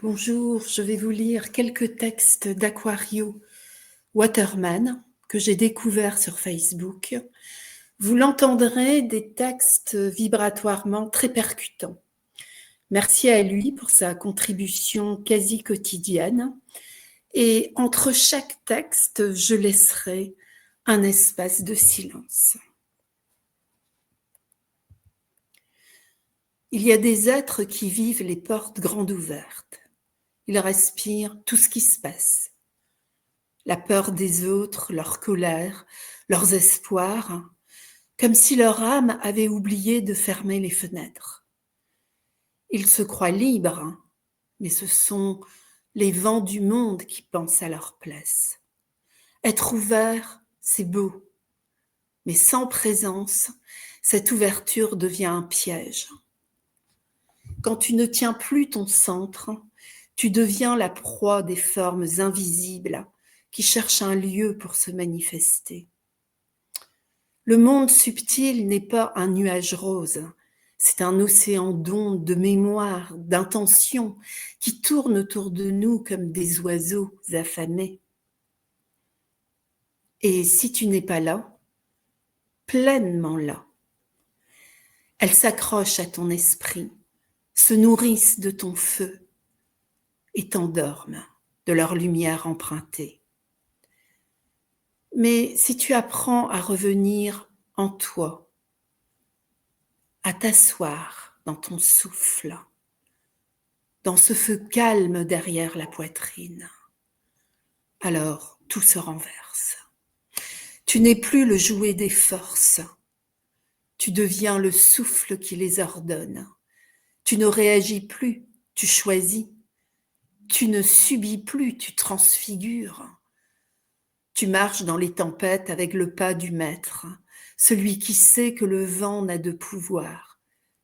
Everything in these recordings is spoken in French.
Bonjour, je vais vous lire quelques textes d'Aquario Waterman que j'ai découverts sur Facebook. Vous l'entendrez, des textes vibratoirement très percutants. Merci à lui pour sa contribution quasi quotidienne. Et entre chaque texte, je laisserai un espace de silence. Il y a des êtres qui vivent les portes grandes ouvertes. Ils respirent tout ce qui se passe. La peur des autres, leur colère, leurs espoirs, comme si leur âme avait oublié de fermer les fenêtres. Ils se croient libres, mais ce sont les vents du monde qui pensent à leur place. Être ouvert, c'est beau, mais sans présence, cette ouverture devient un piège. Quand tu ne tiens plus ton centre, tu deviens la proie des formes invisibles qui cherchent un lieu pour se manifester. Le monde subtil n'est pas un nuage rose, c'est un océan d'ondes, de mémoire, d'intentions qui tournent autour de nous comme des oiseaux affamés. Et si tu n'es pas là, pleinement là, elles s'accrochent à ton esprit, se nourrissent de ton feu et t'endorment de leur lumière empruntée. Mais si tu apprends à revenir en toi, à t'asseoir dans ton souffle, dans ce feu calme derrière la poitrine, alors tout se renverse. Tu n'es plus le jouet des forces, tu deviens le souffle qui les ordonne. Tu ne réagis plus, tu choisis. Tu ne subis plus, tu transfigures. Tu marches dans les tempêtes avec le pas du maître, celui qui sait que le vent n'a de pouvoir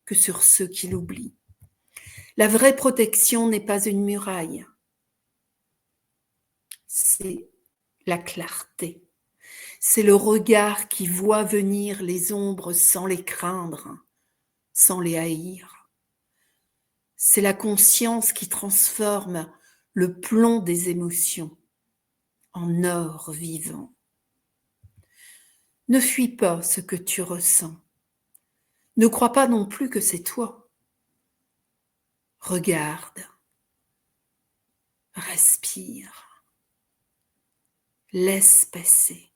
que sur ceux qui l'oublient. La vraie protection n'est pas une muraille, c'est la clarté. C'est le regard qui voit venir les ombres sans les craindre, sans les haïr. C'est la conscience qui transforme le plomb des émotions en or vivant. Ne fuis pas ce que tu ressens. Ne crois pas non plus que c'est toi. Regarde, respire, laisse passer.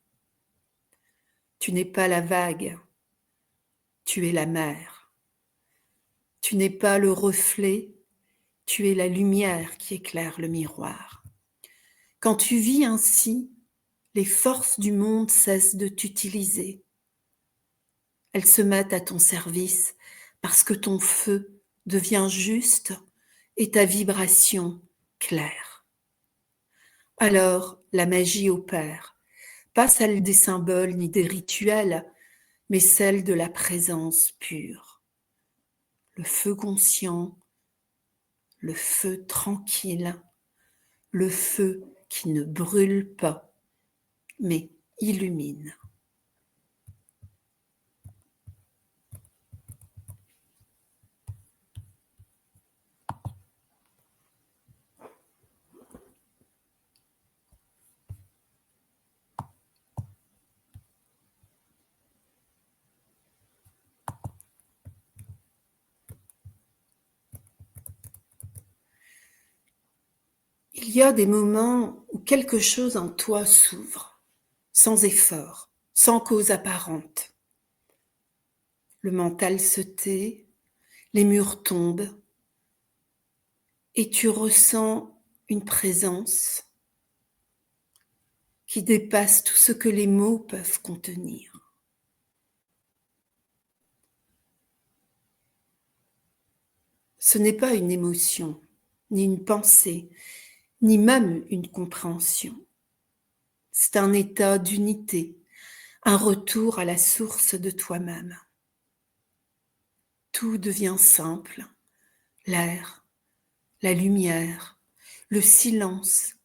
Tu n'es pas la vague, tu es la mer. Tu n'es pas le reflet, tu es la lumière qui éclaire le miroir. Quand tu vis ainsi, les forces du monde cessent de t'utiliser. Elles se mettent à ton service parce que ton feu devient juste et ta vibration claire. Alors la magie opère, pas celle des symboles ni des rituels, mais celle de la présence pure. Le feu conscient, le feu tranquille, le feu qui ne brûle pas, mais illumine. Il y a des moments où quelque chose en toi s'ouvre, sans effort, sans cause apparente. Le mental se tait, les murs tombent, et tu ressens une présence qui dépasse tout ce que les mots peuvent contenir. Ce n'est pas une émotion, ni une pensée, ni même une compréhension. C'est un état d'unité, un retour à la source de toi-même. Tout devient simple, l'air, la lumière, le silence,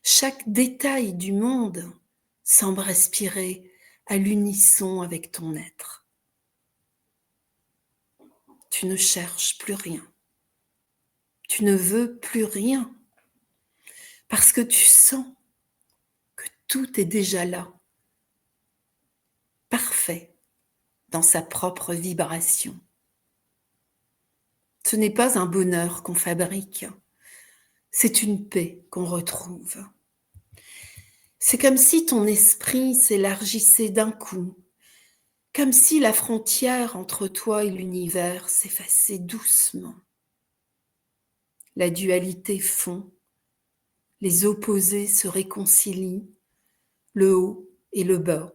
chaque détail du monde semble respirer à l'unisson avec ton être. Tu ne cherches plus rien. Tu ne veux plus rien parce que tu sens que tout est déjà là, parfait dans sa propre vibration. Ce n'est pas un bonheur qu'on fabrique, c'est une paix qu'on retrouve. C'est comme si ton esprit s'élargissait d'un coup, comme si la frontière entre toi et l'univers s'effaçait doucement. La dualité fond, les opposés se réconcilient, le haut et le bas,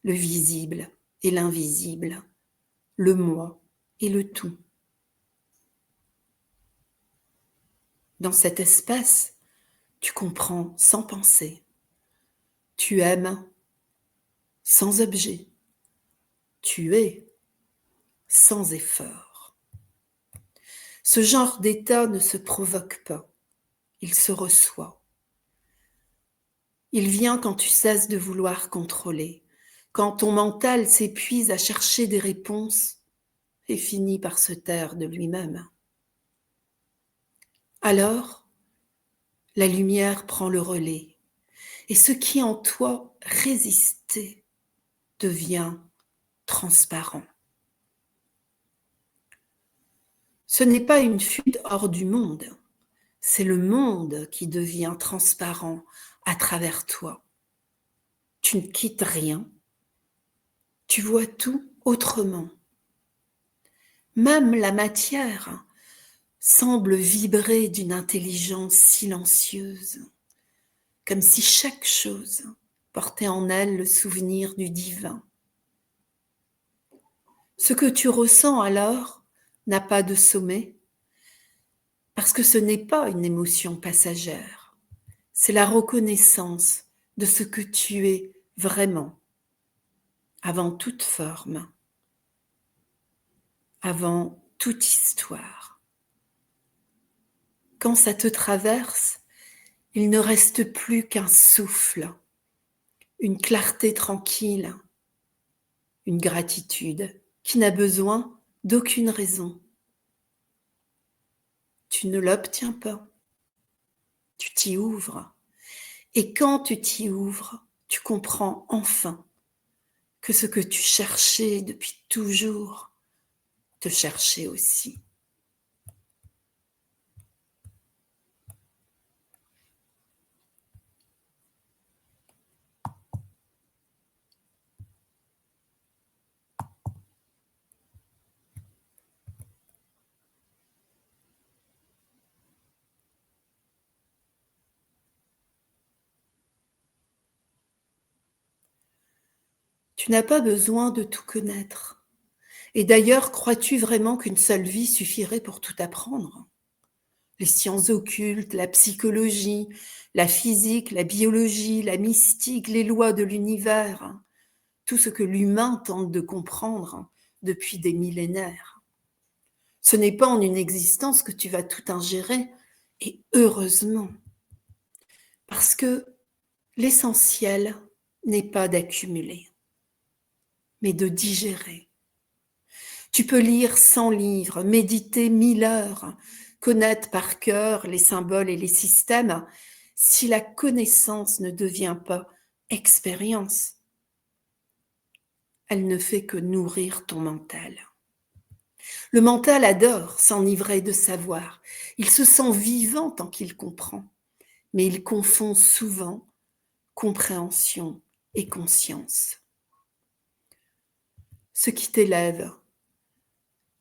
le visible et l'invisible, le moi et le tout. Dans cet espace, tu comprends sans penser. Tu aimes sans objet. Tu es sans effort. Ce genre d'état ne se provoque pas, il se reçoit. Il vient quand tu cesses de vouloir contrôler, quand ton mental s'épuise à chercher des réponses et finit par se taire de lui-même. Alors, la lumière prend le relais et ce qui en toi résistait devient transparent. Ce n'est pas une fuite hors du monde, c'est le monde qui devient transparent à travers toi. Tu ne quittes rien, tu vois tout autrement. Même la matière semble vibrer d'une intelligence silencieuse, comme si chaque chose portait en elle le souvenir du divin. Ce que tu ressens alors n'a pas de sommet, parce que ce n'est pas une émotion passagère, c'est la reconnaissance de ce que tu es vraiment, avant toute forme, avant toute histoire. Quand ça te traverse, il ne reste plus qu'un souffle, une clarté tranquille, une gratitude qui n'a besoin d'aucune raison. Tu ne l'obtiens pas, tu t'y ouvres. Et quand tu t'y ouvres, tu comprends enfin que ce que tu cherchais depuis toujours, te cherchais aussi. Tu n'as pas besoin de tout connaître. Et d'ailleurs, crois-tu vraiment qu'une seule vie suffirait pour tout apprendre ? Les sciences occultes, la psychologie, la physique, la biologie, la mystique, les lois de l'univers, tout ce que l'humain tente de comprendre depuis des millénaires. Ce n'est pas en une existence que tu vas tout ingérer, et heureusement, parce que l'essentiel n'est pas d'accumuler, mais de digérer. Tu peux lire 100 livres, méditer 1000 heures, connaître par cœur les symboles et les systèmes, si la connaissance ne devient pas expérience, elle ne fait que nourrir ton mental. Le mental adore s'enivrer de savoir. Il se sent vivant tant qu'il comprend, mais il confond souvent compréhension et conscience. Ce qui t'élève,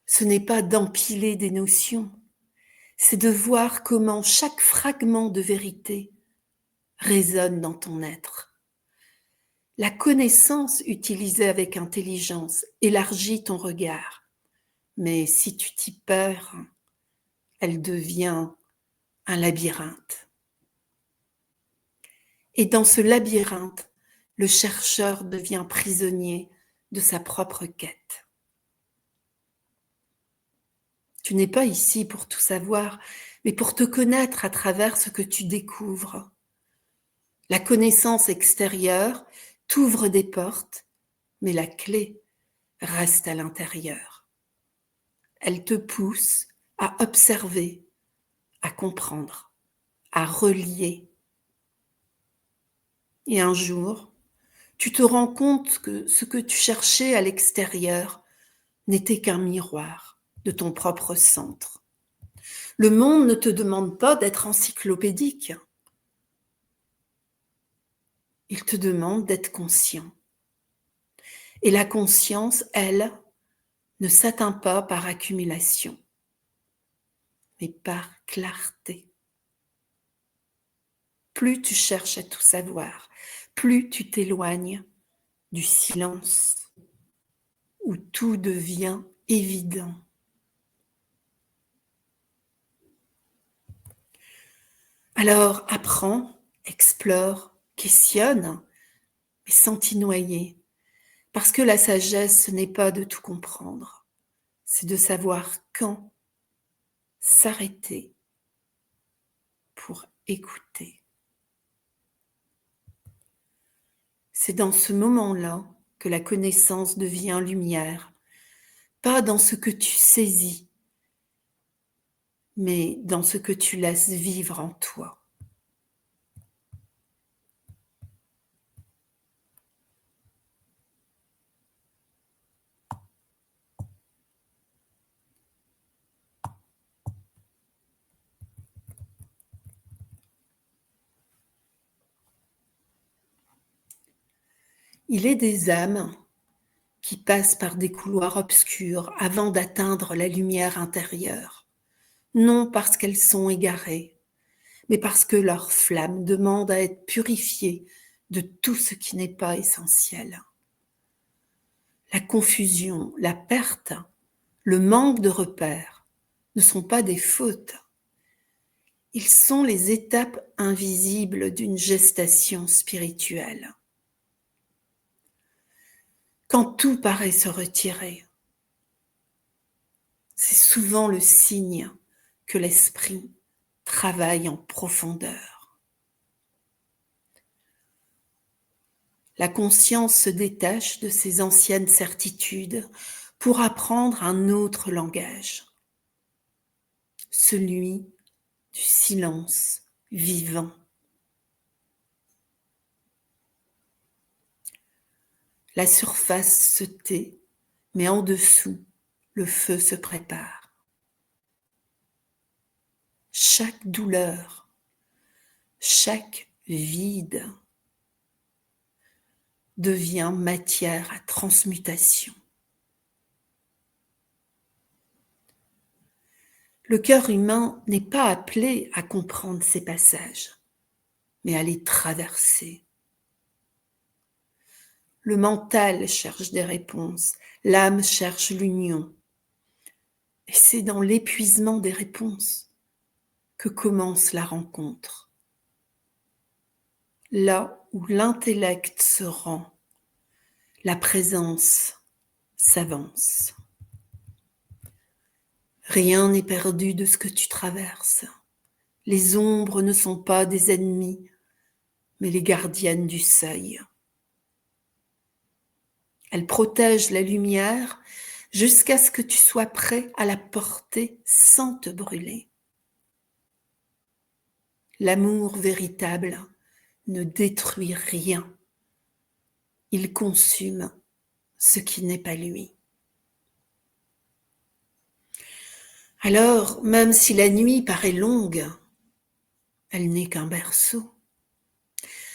ce n'est pas d'empiler des notions, c'est de voir comment chaque fragment de vérité résonne dans ton être. La connaissance utilisée avec intelligence élargit ton regard, mais si tu t'y perds, elle devient un labyrinthe. Et dans ce labyrinthe, le chercheur devient prisonnier de sa propre quête. Tu n'es pas ici pour tout savoir, mais pour te connaître à travers ce que tu découvres. La connaissance extérieure t'ouvre des portes, mais la clé reste à l'intérieur. Elle te pousse à observer, à comprendre, à relier. Et un jour, tu te rends compte que ce que tu cherchais à l'extérieur n'était qu'un miroir de ton propre centre. Le monde ne te demande pas d'être encyclopédique. Il te demande d'être conscient. Et la conscience, elle, ne s'atteint pas par accumulation, mais par clarté. Plus tu cherches à tout savoir, plus tu t'éloignes du silence où tout devient évident. Alors apprends, explore, questionne, mais sans t'y noyer. Parce que la sagesse, ce n'est pas de tout comprendre, c'est de savoir quand s'arrêter pour écouter. C'est dans ce moment-là que la connaissance devient lumière, pas dans ce que tu saisis, mais dans ce que tu laisses vivre en toi. Il est des âmes qui passent par des couloirs obscurs avant d'atteindre la lumière intérieure, non parce qu'elles sont égarées, mais parce que leur flamme demande à être purifiée de tout ce qui n'est pas essentiel. La confusion, la perte, le manque de repères ne sont pas des fautes. Ils sont les étapes invisibles d'une gestation spirituelle. Quand tout paraît se retirer, c'est souvent le signe que l'esprit travaille en profondeur. La conscience se détache de ses anciennes certitudes pour apprendre un autre langage, celui du silence vivant. La surface se tait, mais en dessous, le feu se prépare. Chaque douleur, chaque vide devient matière à transmutation. Le cœur humain n'est pas appelé à comprendre ces passages, mais à les traverser. Le mental cherche des réponses, l'âme cherche l'union. Et c'est dans l'épuisement des réponses que commence la rencontre. Là où l'intellect se rend, la présence s'avance. Rien n'est perdu de ce que tu traverses. Les ombres ne sont pas des ennemis, mais les gardiennes du seuil. Elles protègent la lumière jusqu'à ce que tu sois prêt à la porter sans te brûler. L'amour véritable ne détruit rien. Il consume ce qui n'est pas lui. Alors, même si la nuit paraît longue, elle n'est qu'un berceau.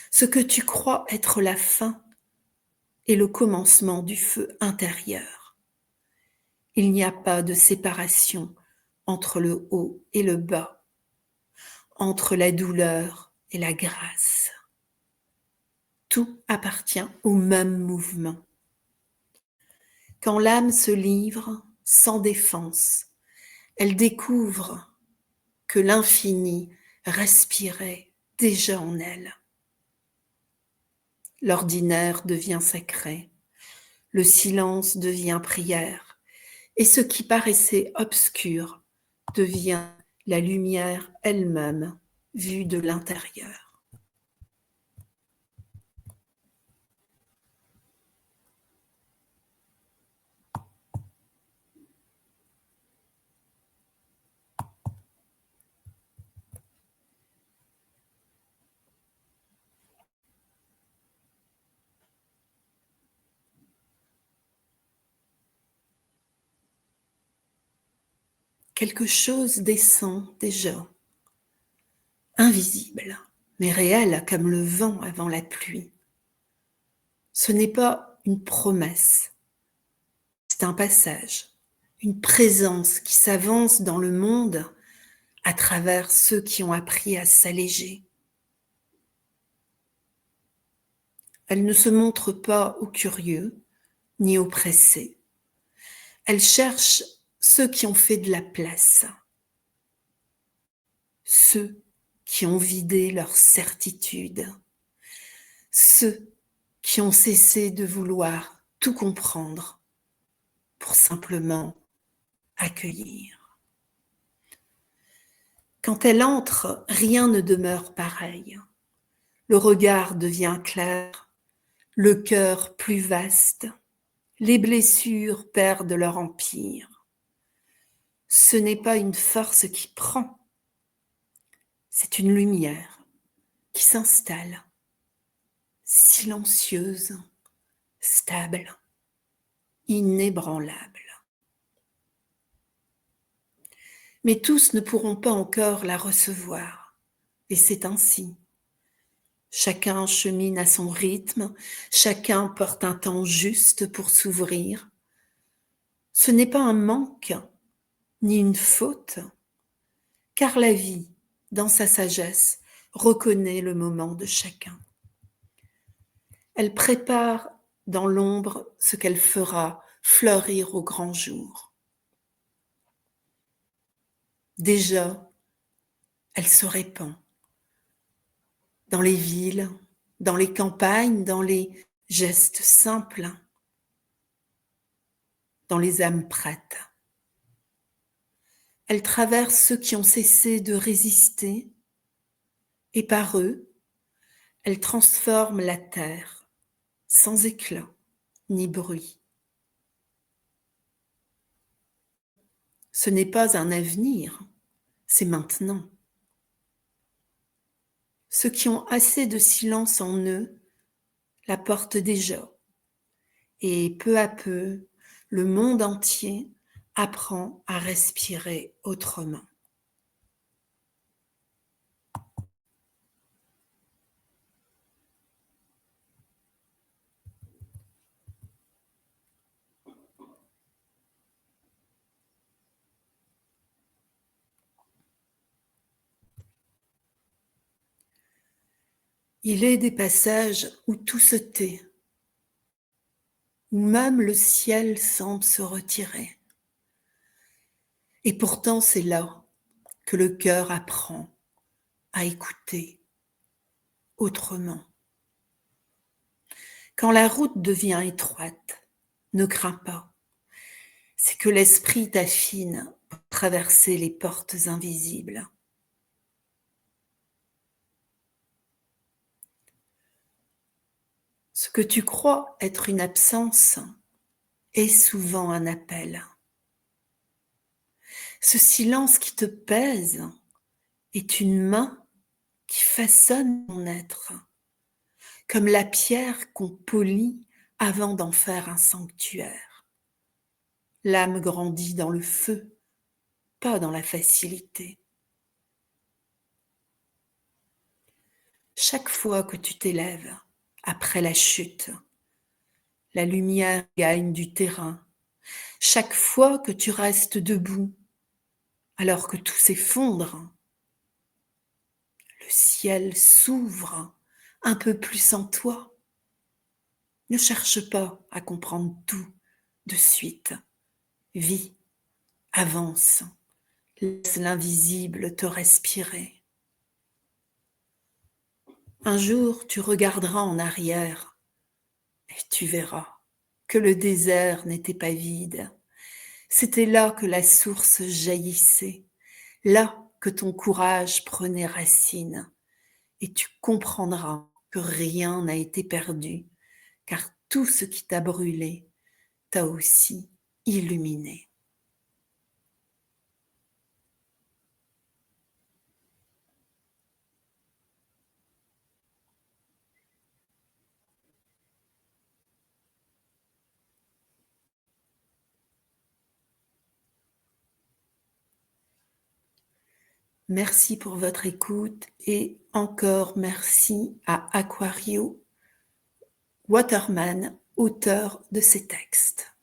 Ce que tu crois être la fin est le commencement du feu intérieur. Il n'y a pas de séparation entre le haut et le bas, entre la douleur et la grâce. Tout appartient au même mouvement. Quand l'âme se livre sans défense, elle découvre que l'infini respirait déjà en elle. L'ordinaire devient sacré, le silence devient prière, et ce qui paraissait obscur devient la lumière elle-même vue de l'intérieur. quelque chose descend déjà, invisible, mais réel comme le vent avant la pluie. Ce n'est pas une promesse, c'est un passage, une présence qui s'avance dans le monde à travers ceux qui ont appris à s'alléger. Elle ne se montre pas aux curieux, ni aux pressés. Elle cherche ceux qui ont fait de la place, ceux qui ont vidé leur certitude, ceux qui ont cessé de vouloir tout comprendre pour simplement accueillir. Quand elle entre, rien ne demeure pareil. Le regard devient clair, le cœur plus vaste, les blessures perdent leur empire. Ce n'est pas une force qui prend, c'est une lumière qui s'installe, silencieuse, stable, inébranlable. Mais tous ne pourront pas encore la recevoir, et c'est ainsi. Chacun chemine à son rythme, chacun porte un temps juste pour s'ouvrir. Ce n'est pas un manque, ni une faute, car la vie, dans sa sagesse, reconnaît le moment de chacun. Elle prépare dans l'ombre ce qu'elle fera fleurir au grand jour. Déjà, elle se répand dans les villes, dans les campagnes, dans les gestes simples, dans les âmes prêtes. Elle traverse ceux qui ont cessé de résister et par eux, elle transforme la terre sans éclat ni bruit. Ce n'est pas un avenir, c'est maintenant. Ceux qui ont assez de silence en eux la portent déjà. Et peu à peu, le monde entier apprend à respirer autrement. Il est des passages où tout se tait, où même le ciel semble se retirer. Et pourtant, c'est là que le cœur apprend à écouter autrement. Quand la route devient étroite, ne crains pas. C'est que l'esprit t'affine pour traverser les portes invisibles. Ce que tu crois être une absence est souvent un appel. Ce silence qui te pèse est une main qui façonne ton être, comme la pierre qu'on polit avant d'en faire un sanctuaire. L'âme grandit dans le feu, pas dans la facilité. Chaque fois que tu t'élèves, après la chute, la lumière gagne du terrain. Chaque fois que tu restes debout, alors que tout s'effondre, le ciel s'ouvre un peu plus en toi. Ne cherche pas à comprendre tout de suite. Vis, avance, laisse l'invisible te respirer. Un jour, tu regarderas en arrière et tu verras que le désert n'était pas vide. C'était là que la source jaillissait, là que ton courage prenait racine. Et tu comprendras que rien n'a été perdu, car tout ce qui t'a brûlé t'a aussi illuminé. Merci pour votre écoute et encore merci à Aquario Waterman, auteur de ces textes.